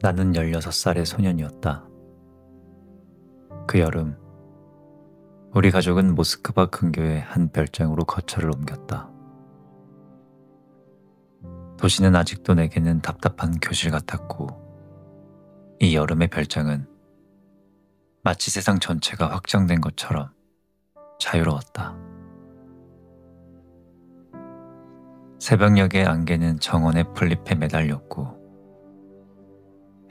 나는 16살의 소년이었다. 그 여름, 우리 가족은 모스크바 근교의 한 별장으로 거처를 옮겼다. 도시는 아직도 내게는 답답한 교실 같았고, 이 여름의 별장은 마치 세상 전체가 확장된 것처럼 자유로웠다. 새벽녘의 안개는 정원의 풀잎에 매달렸고,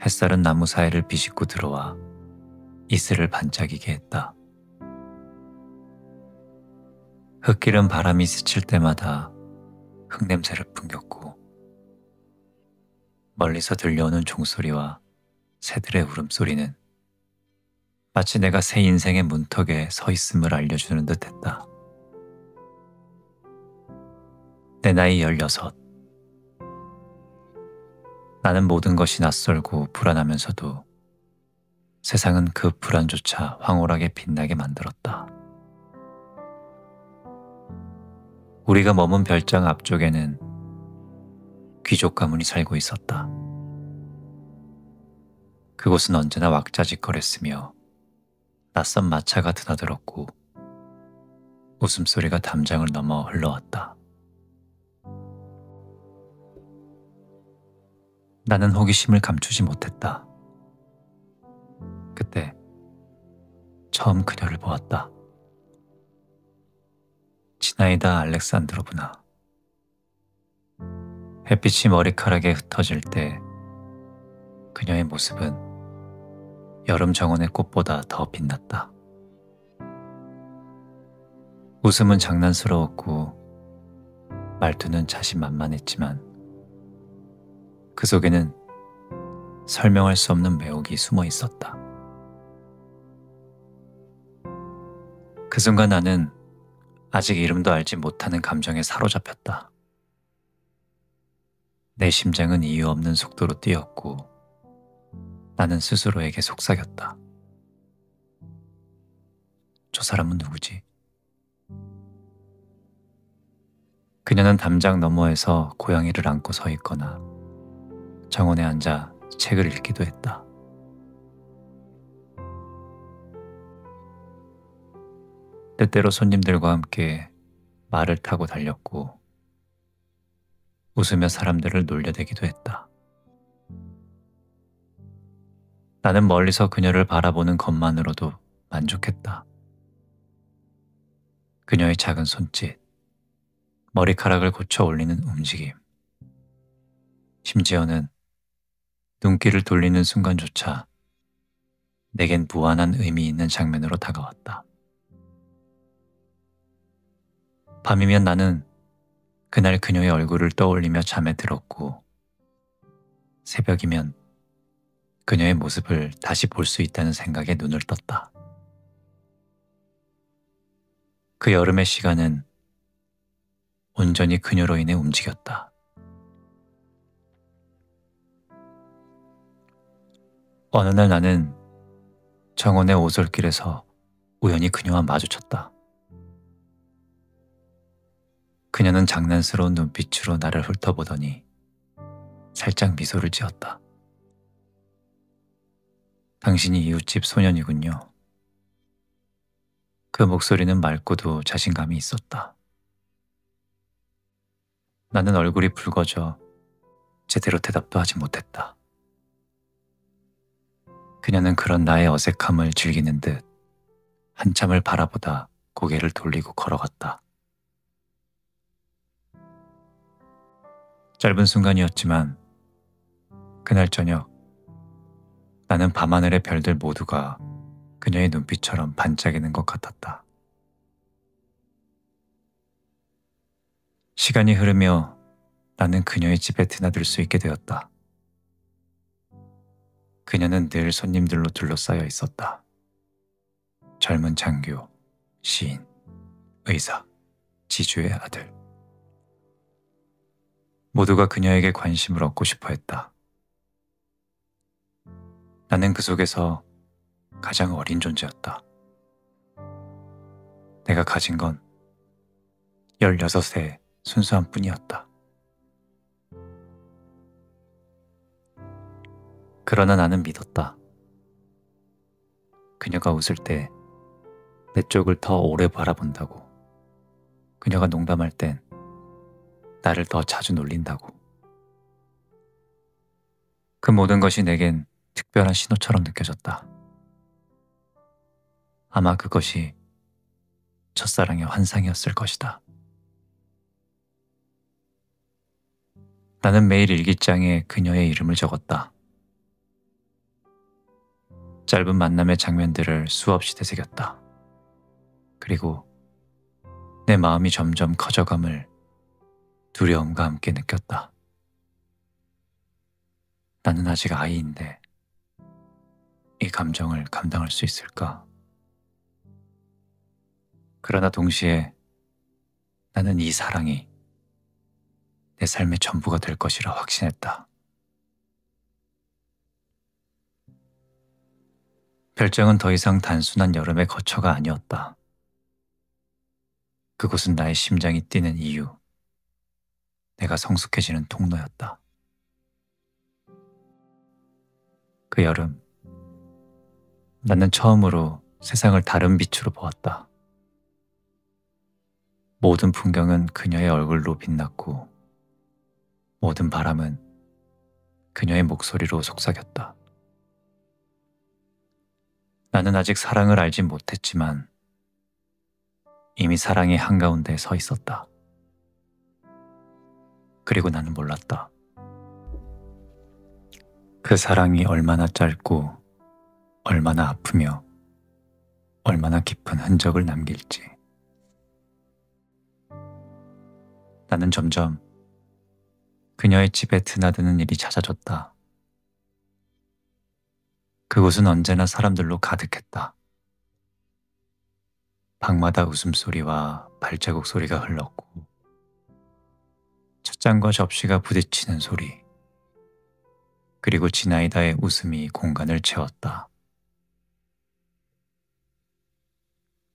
햇살은 나무 사이를 비집고 들어와 이슬을 반짝이게 했다. 흙길은 바람이 스칠 때마다 흙냄새를 풍겼고, 멀리서 들려오는 종소리와 새들의 울음소리는 마치 내가 새 인생의 문턱에 서 있음을 알려주는 듯 했다. 내 나이 16. 나는 모든 것이 낯설고 불안하면서도 세상은 그 불안조차 황홀하게 빛나게 만들었다. 우리가 머문 별장 앞쪽에는 귀족 가문이 살고 있었다. 그곳은 언제나 왁자지껄했으며 낯선 마차가 드나들었고 웃음소리가 담장을 넘어 흘러왔다. 나는 호기심을 감추지 못했다. 그때 처음 그녀를 보았다. 지나이다 알렉산드로브나. 햇빛이 머리카락에 흩어질 때 그녀의 모습은 여름 정원의 꽃보다 더 빛났다. 웃음은 장난스러웠고 말투는 자신만만했지만 그 속에는 설명할 수 없는 매혹이 숨어 있었다. 그 순간 나는 아직 이름도 알지 못하는 감정에 사로잡혔다. 내 심장은 이유 없는 속도로 뛰었고 나는 스스로에게 속삭였다. 저 사람은 누구지? 그녀는 담장 너머에서 고양이를 안고 서 있거나 정원에 앉아 책을 읽기도 했다. 때때로 손님들과 함께 말을 타고 달렸고 웃으며 사람들을 놀려대기도 했다. 나는 멀리서 그녀를 바라보는 것만으로도 만족했다. 그녀의 작은 손짓, 머리카락을 고쳐 올리는 움직임, 심지어는 눈길을 돌리는 순간조차 내겐 무한한 의미 있는 장면으로 다가왔다. 밤이면 나는 그날 그녀의 얼굴을 떠올리며 잠에 들었고 새벽이면 그녀의 모습을 다시 볼 수 있다는 생각에 눈을 떴다. 그 여름의 시간은 온전히 그녀로 인해 움직였다. 어느 날 나는 정원의 오솔길에서 우연히 그녀와 마주쳤다. 그녀는 장난스러운 눈빛으로 나를 훑어보더니 살짝 미소를 지었다. 당신이 이웃집 소년이군요. 그 목소리는 맑고도 자신감이 있었다. 나는 얼굴이 붉어져 제대로 대답도 하지 못했다. 그녀는 그런 나의 어색함을 즐기는 듯 한참을 바라보다 고개를 돌리고 걸어갔다. 짧은 순간이었지만 그날 저녁 나는 밤하늘의 별들 모두가 그녀의 눈빛처럼 반짝이는 것 같았다. 시간이 흐르며 나는 그녀의 집에 드나들 수 있게 되었다. 그녀는 늘 손님들로 둘러싸여 있었다. 젊은 장교, 시인, 의사, 지주의 아들. 모두가 그녀에게 관심을 얻고 싶어 했다. 나는 그 속에서 가장 어린 존재였다. 내가 가진 건 16의 순수한 뿐이었다. 그러나 나는 믿었다. 그녀가 웃을 때 내 쪽을 더 오래 바라본다고. 그녀가 농담할 땐 나를 더 자주 놀린다고. 그 모든 것이 내겐 특별한 신호처럼 느껴졌다. 아마 그것이 첫사랑의 환상이었을 것이다. 나는 매일 일기장에 그녀의 이름을 적었다. 짧은 만남의 장면들을 수없이 되새겼다. 그리고 내 마음이 점점 커져감을 두려움과 함께 느꼈다. 나는 아직 아이인데 이 감정을 감당할 수 있을까? 그러나 동시에 나는 이 사랑이 내 삶의 전부가 될 것이라 확신했다. 별정은 더 이상 단순한 여름의 거처가 아니었다. 그곳은 나의 심장이 뛰는 이유, 내가 성숙해지는 통로였다. 그 여름, 나는 처음으로 세상을 다른 빛으로 보았다. 모든 풍경은 그녀의 얼굴로 빛났고, 모든 바람은 그녀의 목소리로 속삭였다. 나는 아직 사랑을 알지 못했지만 이미 사랑의 한가운데 서 있었다. 그리고 나는 몰랐다. 그 사랑이 얼마나 짧고 얼마나 아프며 얼마나 깊은 흔적을 남길지. 나는 점점 그녀의 집에 드나드는 일이 잦아졌다. 그곳은 언제나 사람들로 가득했다. 방마다 웃음소리와 발자국 소리가 흘렀고, 찻잔과 접시가 부딪히는 소리, 그리고 지나이다의 웃음이 공간을 채웠다.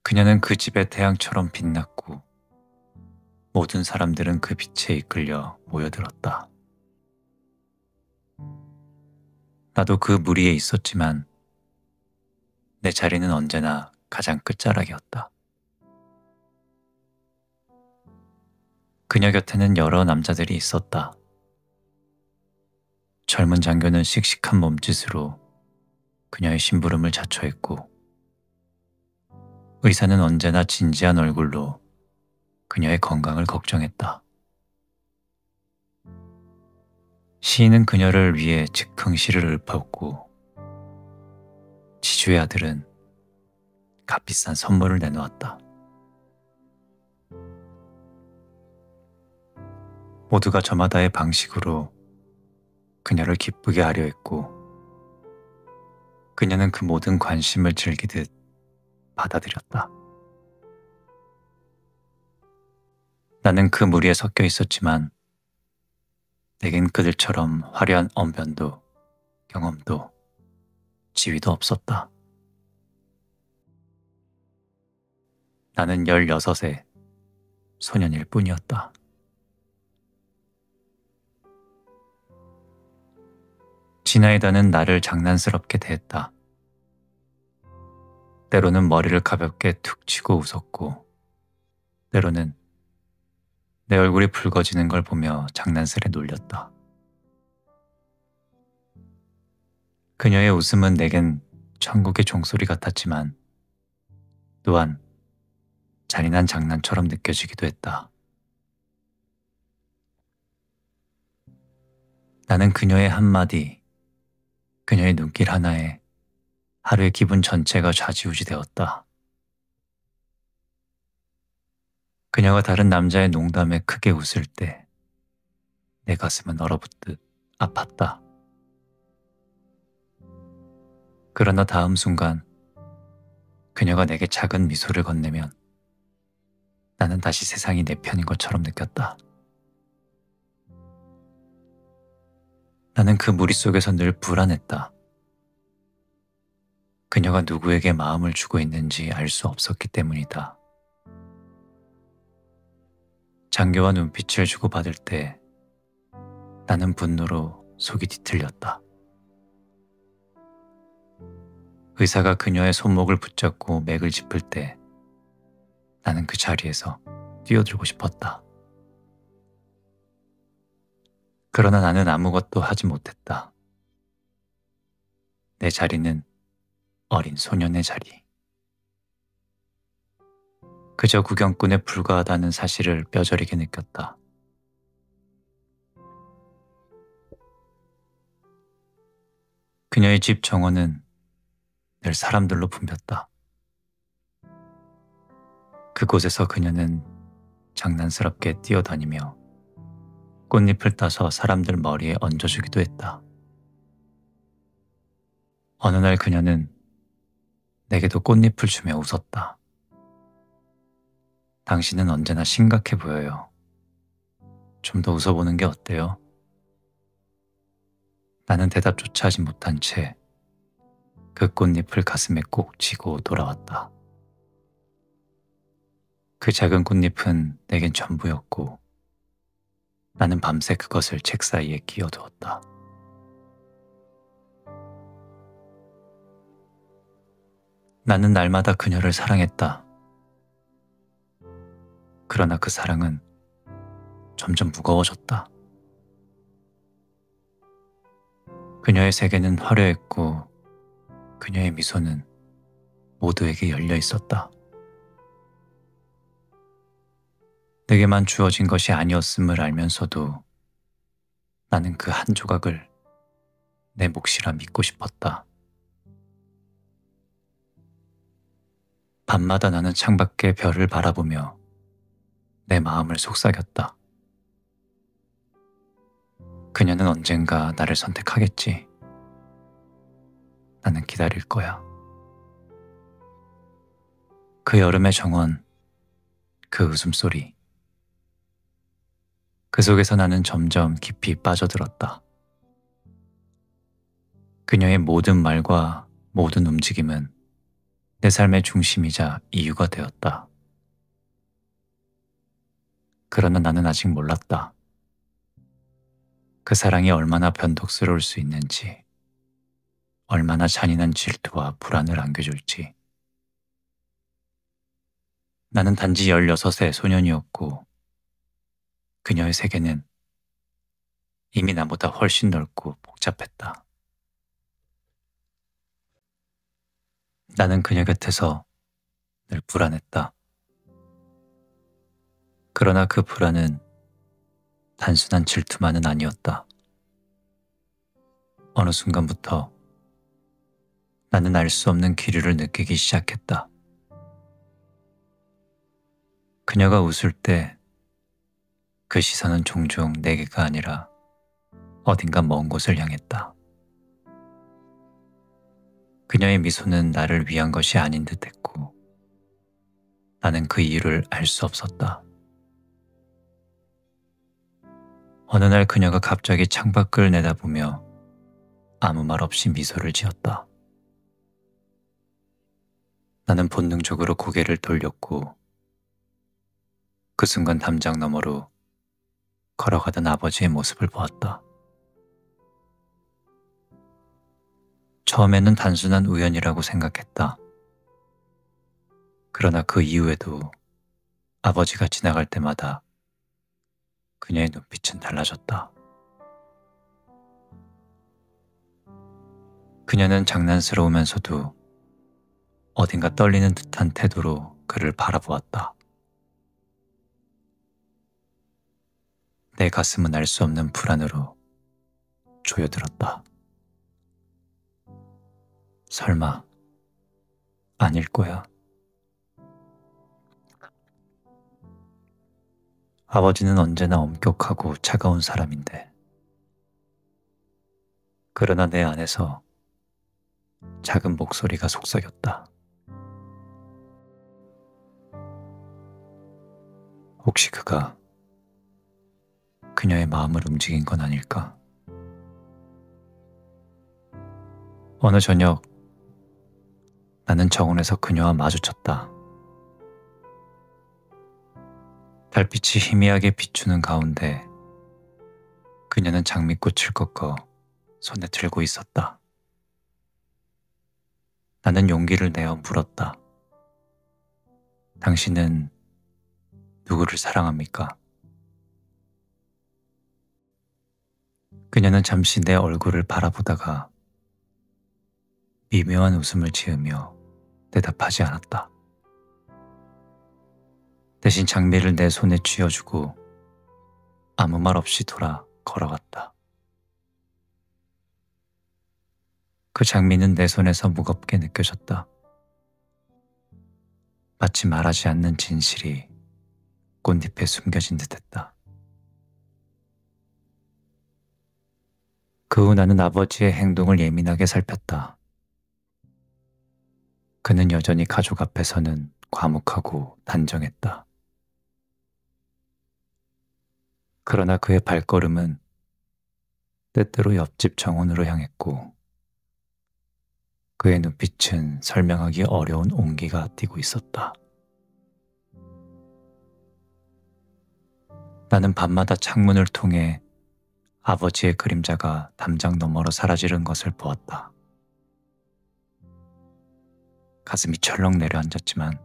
그녀는 그 집의 태양처럼 빛났고, 모든 사람들은 그 빛에 이끌려 모여들었다. 나도 그 무리에 있었지만 내 자리는 언제나 가장 끝자락이었다. 그녀 곁에는 여러 남자들이 있었다. 젊은 장교는 씩씩한 몸짓으로 그녀의 심부름을 자초했고, 의사는 언제나 진지한 얼굴로 그녀의 건강을 걱정했다. 시인은 그녀를 위해 즉흥 시를 읊었고, 지주의 아들은 값비싼 선물을 내놓았다. 모두가 저마다의 방식으로 그녀를 기쁘게 하려 했고, 그녀는 그 모든 관심을 즐기듯 받아들였다. 나는 그 무리에 섞여 있었지만 내겐 그들처럼 화려한 언변도 경험도 지위도 없었다. 나는 16의 소년일 뿐이었다. 지나이다는 나를 장난스럽게 대했다. 때로는 머리를 가볍게 툭 치고 웃었고, 때로는 내 얼굴이 붉어지는 걸 보며 장난스레 놀렸다. 그녀의 웃음은 내겐 천국의 종소리 같았지만 또한 잔인한 장난처럼 느껴지기도 했다. 나는 그녀의 한마디, 그녀의 눈길 하나에 하루의 기분 전체가 좌지우지되었다. 그녀가 다른 남자의 농담에 크게 웃을 때 내 가슴은 얼어붙듯 아팠다. 그러나 다음 순간 그녀가 내게 작은 미소를 건네면 나는 다시 세상이 내 편인 것처럼 느꼈다. 나는 그 무리 속에서 늘 불안했다. 그녀가 누구에게 마음을 주고 있는지 알 수 없었기 때문이다. 장교와 눈빛을 주고받을 때 나는 분노로 속이 뒤틀렸다. 의사가 그녀의 손목을 붙잡고 맥을 짚을 때 나는 그 자리에서 뛰어들고 싶었다. 그러나 나는 아무것도 하지 못했다. 내 자리는 어린 소년의 자리. 그저 구경꾼에 불과하다는 사실을 뼈저리게 느꼈다. 그녀의 집 정원은 늘 사람들로 붐볐다. 그곳에서 그녀는 장난스럽게 뛰어다니며 꽃잎을 따서 사람들 머리에 얹어주기도 했다. 어느 날 그녀는 내게도 꽃잎을 주며 웃었다. 당신은 언제나 심각해 보여요. 좀 더 웃어보는 게 어때요? 나는 대답조차 하지 못한 채 그 꽃잎을 가슴에 꼭 쥐고 돌아왔다. 그 작은 꽃잎은 내겐 전부였고 나는 밤새 그것을 책 사이에 끼워두었다. 나는 날마다 그녀를 사랑했다. 그러나 그 사랑은 점점 무거워졌다. 그녀의 세계는 화려했고 그녀의 미소는 모두에게 열려 있었다. 내게만 주어진 것이 아니었음을 알면서도 나는 그 한 조각을 내 몫이라 믿고 싶었다. 밤마다 나는 창밖의 별을 바라보며 내 마음을 속삭였다. 그녀는 언젠가 나를 선택하겠지. 나는 기다릴 거야. 그 여름의 정원, 그 웃음소리. 그 속에서 나는 점점 깊이 빠져들었다. 그녀의 모든 말과 모든 움직임은 내 삶의 중심이자 이유가 되었다. 그러나 나는 아직 몰랐다. 그 사랑이 얼마나 변덕스러울 수 있는지, 얼마나 잔인한 질투와 불안을 안겨줄지. 나는 단지 16의 소년이었고 그녀의 세계는 이미 나보다 훨씬 넓고 복잡했다. 나는 그녀 곁에서 늘 불안했다. 그러나 그 불안은 단순한 질투만은 아니었다. 어느 순간부터 나는 알 수 없는 기류를 느끼기 시작했다. 그녀가 웃을 때 그 시선은 종종 내게가 아니라 어딘가 먼 곳을 향했다. 그녀의 미소는 나를 위한 것이 아닌 듯했고 나는 그 이유를 알 수 없었다. 어느 날 그녀가 갑자기 창밖을 내다보며 아무 말 없이 미소를 지었다. 나는 본능적으로 고개를 돌렸고 그 순간 담장 너머로 걸어가던 아버지의 모습을 보았다. 처음에는 단순한 우연이라고 생각했다. 그러나 그 이후에도 아버지가 지나갈 때마다 그녀의 눈빛은 달라졌다. 그녀는 장난스러우면서도 어딘가 떨리는 듯한 태도로 그를 바라보았다. 내 가슴은 알 수 없는 불안으로 조여들었다. 설마 아닐 거야. 아버지는 언제나 엄격하고 차가운 사람인데 그러나 내 안에서 작은 목소리가 속삭였다. 혹시 그가 그녀의 마음을 움직인 건 아닐까? 어느 저녁 나는 정원에서 그녀와 마주쳤다. 달빛이 희미하게 비추는 가운데 그녀는 장미꽃을 꺾어 손에 들고 있었다. 나는 용기를 내어 물었다. 당신은 누구를 사랑합니까? 그녀는 잠시 내 얼굴을 바라보다가 미묘한 웃음을 지으며 대답하지 않았다. 대신 장미를 내 손에 쥐어주고 아무 말 없이 돌아 걸어갔다. 그 장미는 내 손에서 무겁게 느껴졌다. 마치 말하지 않는 진실이 꽃잎에 숨겨진 듯했다. 그 후 나는 아버지의 행동을 예민하게 살폈다. 그는 여전히 가족 앞에서는 과묵하고 단정했다. 그러나 그의 발걸음은 때때로 옆집 정원으로 향했고 그의 눈빛은 설명하기 어려운 온기가 띠고 있었다. 나는 밤마다 창문을 통해 아버지의 그림자가 담장 너머로 사라지는 것을 보았다. 가슴이 철렁 내려앉았지만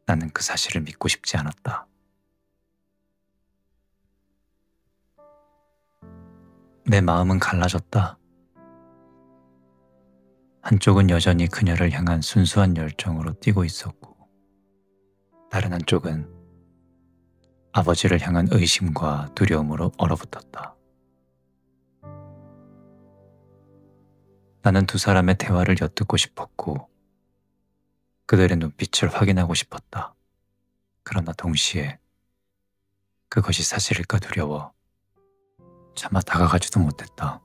나는 그 사실을 믿고 싶지 않았다. 내 마음은 갈라졌다. 한쪽은 여전히 그녀를 향한 순수한 열정으로 뛰고 있었고 다른 한쪽은 아버지를 향한 의심과 두려움으로 얼어붙었다. 나는 두 사람의 대화를 엿듣고 싶었고 그들의 눈빛을 확인하고 싶었다. 그러나 동시에 그것이 사실일까 두려워 차마 다가가지도 못했다.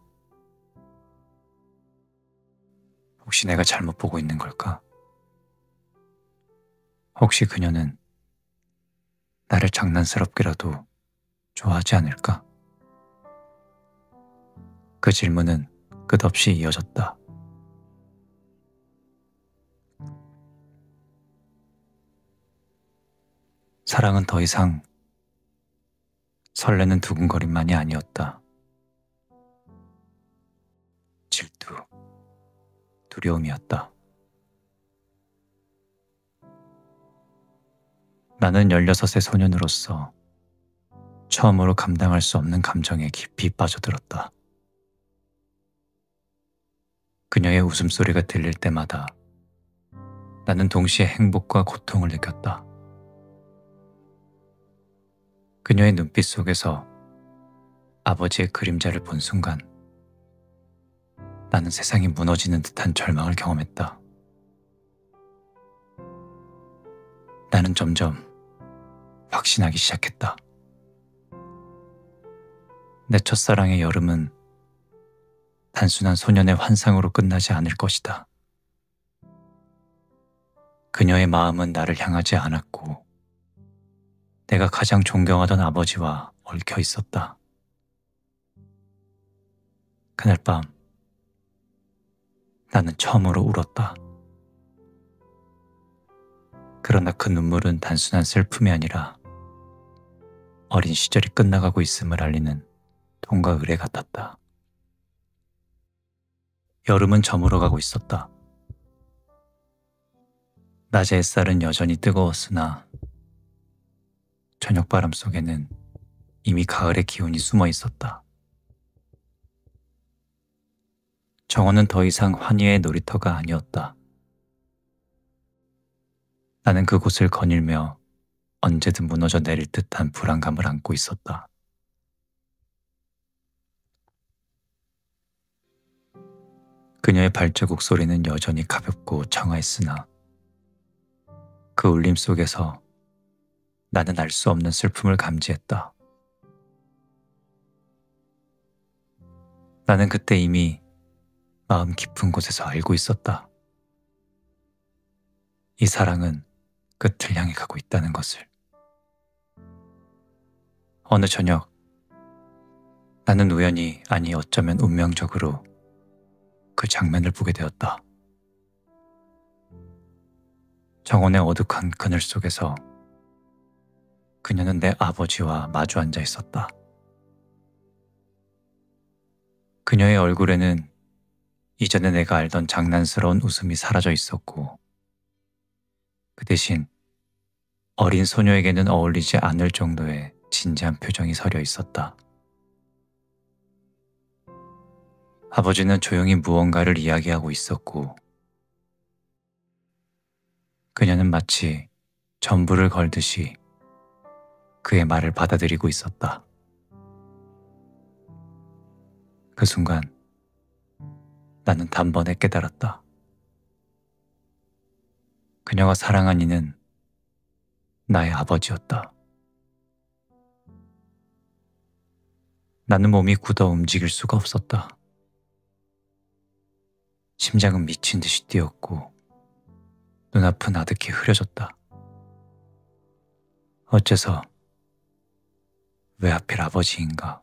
혹시 내가 잘못 보고 있는 걸까? 혹시 그녀는 나를 장난스럽게라도 좋아하지 않을까? 그 질문은 끝없이 이어졌다. 사랑은 더 이상 설레는 두근거림만이 아니었다. 질투, 두려움이었다. 나는 16의 소년으로서 처음으로 감당할 수 없는 감정에 깊이 빠져들었다. 그녀의 웃음소리가 들릴 때마다 나는 동시에 행복과 고통을 느꼈다. 그녀의 눈빛 속에서 아버지의 그림자를 본 순간 나는 세상이 무너지는 듯한 절망을 경험했다. 나는 점점 확신하기 시작했다. 내 첫사랑의 여름은 단순한 소년의 환상으로 끝나지 않을 것이다. 그녀의 마음은 나를 향하지 않았고 내가 가장 존경하던 아버지와 얽혀 있었다. 그날 밤 나는 처음으로 울었다. 그러나 그 눈물은 단순한 슬픔이 아니라 어린 시절이 끝나가고 있음을 알리는 통과 의례 같았다. 여름은 저물어가고 있었다. 낮의 햇살은 여전히 뜨거웠으나 저녁바람 속에는 이미 가을의 기운이 숨어 있었다. 정원은 더 이상 환희의 놀이터가 아니었다. 나는 그곳을 거닐며 언제든 무너져 내릴 듯한 불안감을 안고 있었다. 그녀의 발자국 소리는 여전히 가볍고 청아했으나 그 울림 속에서 나는 알 수 없는 슬픔을 감지했다. 나는 그때 이미 마음 깊은 곳에서 알고 있었다. 이 사랑은 끝을 향해 가고 있다는 것을. 어느 저녁 나는 우연히 아니 어쩌면 운명적으로 그 장면을 보게 되었다. 정원의 어둑한 그늘 속에서 그녀는 내 아버지와 마주 앉아 있었다. 그녀의 얼굴에는 이전에 내가 알던 장난스러운 웃음이 사라져 있었고, 그 대신 어린 소녀에게는 어울리지 않을 정도의 진지한 표정이 서려 있었다. 아버지는 조용히 무언가를 이야기하고 있었고, 그녀는 마치 전부를 걸듯이 그의 말을 받아들이고 있었다. 그 순간 나는 단번에 깨달았다. 그녀가 사랑한 이는 나의 아버지였다. 나는 몸이 굳어 움직일 수가 없었다. 심장은 미친 듯이 뛰었고 눈앞은 아득히 흐려졌다. 어째서, 왜 하필 아버지인가?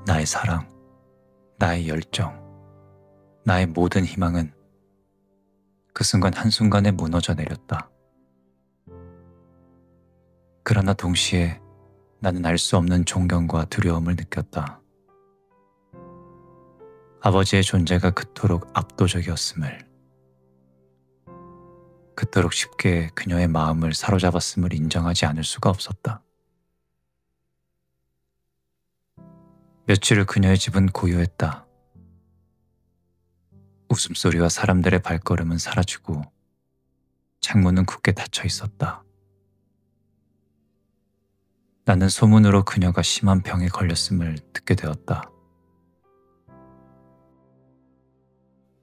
나의 사랑, 나의 열정, 나의 모든 희망은 그 순간 한순간에 무너져 내렸다. 그러나 동시에 나는 알 수 없는 존경과 두려움을 느꼈다. 아버지의 존재가 그토록 압도적이었음을, 그토록 쉽게 그녀의 마음을 사로잡았음을 인정하지 않을 수가 없었다. 며칠 후 그녀의 집은 고요했다. 웃음소리와 사람들의 발걸음은 사라지고 창문은 굳게 닫혀 있었다. 나는 소문으로 그녀가 심한 병에 걸렸음을 듣게 되었다.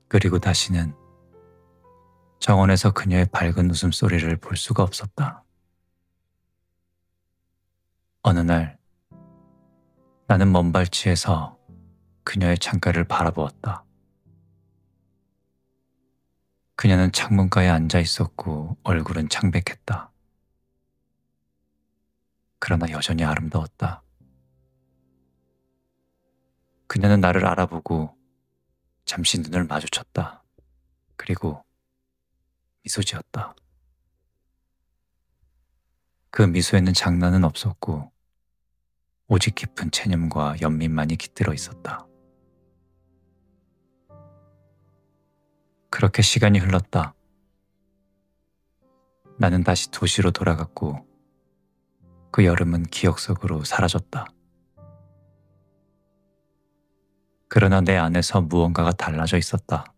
그리고 다시는 정원에서 그녀의 밝은 웃음소리를 볼 수가 없었다. 어느 날 나는 먼 발치에서 그녀의 창가를 바라보았다. 그녀는 창문가에 앉아 있었고 얼굴은 창백했다. 그러나 여전히 아름다웠다. 그녀는 나를 알아보고 잠시 눈을 마주쳤다. 그리고 미소 지었다. 그 미소에는 장난은 없었고 오직 깊은 체념과 연민만이 깃들어 있었다. 그렇게 시간이 흘렀다. 나는 다시 도시로 돌아갔고 그 여름은 기억 속으로 사라졌다. 그러나 내 안에서 무언가가 달라져 있었다.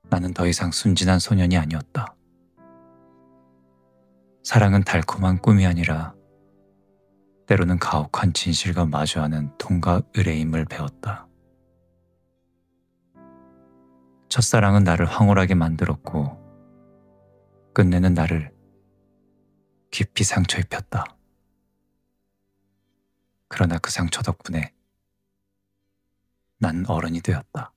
나는 더 이상 순진한 소년이 아니었다. 사랑은 달콤한 꿈이 아니라 때로는 가혹한 진실과 마주하는 통과 의뢰임을 배웠다. 첫사랑은 나를 황홀하게 만들었고 끝내는 나를 깊이 상처 입혔다. 그러나 그 상처 덕분에 난 어른이 되었다.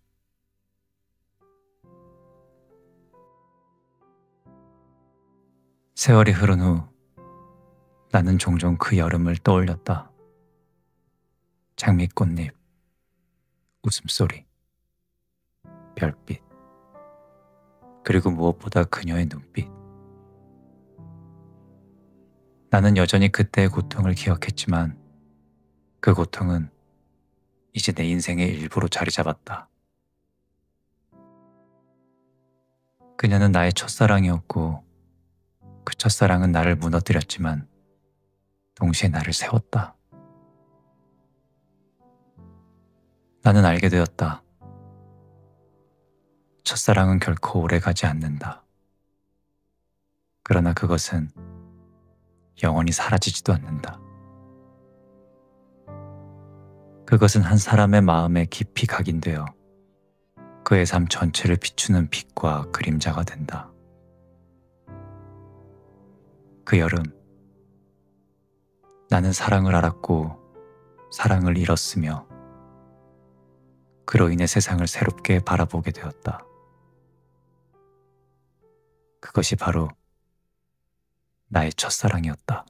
세월이 흐른 후 나는 종종 그 여름을 떠올렸다. 장미꽃잎, 웃음소리, 별빛, 그리고 무엇보다 그녀의 눈빛. 나는 여전히 그때의 고통을 기억했지만 그 고통은 이제 내 인생의 일부로 자리 잡았다. 그녀는 나의 첫사랑이었고 그 첫사랑은 나를 무너뜨렸지만 동시에 나를 세웠다. 나는 알게 되었다. 첫사랑은 결코 오래가지 않는다. 그러나 그것은 영원히 사라지지도 않는다. 그것은 한 사람의 마음에 깊이 각인되어 그의 삶 전체를 비추는 빛과 그림자가 된다. 그 여름, 나는 사랑을 알았고 사랑을 잃었으며 그로 인해 세상을 새롭게 바라보게 되었다. 그것이 바로 나의 첫사랑이었다.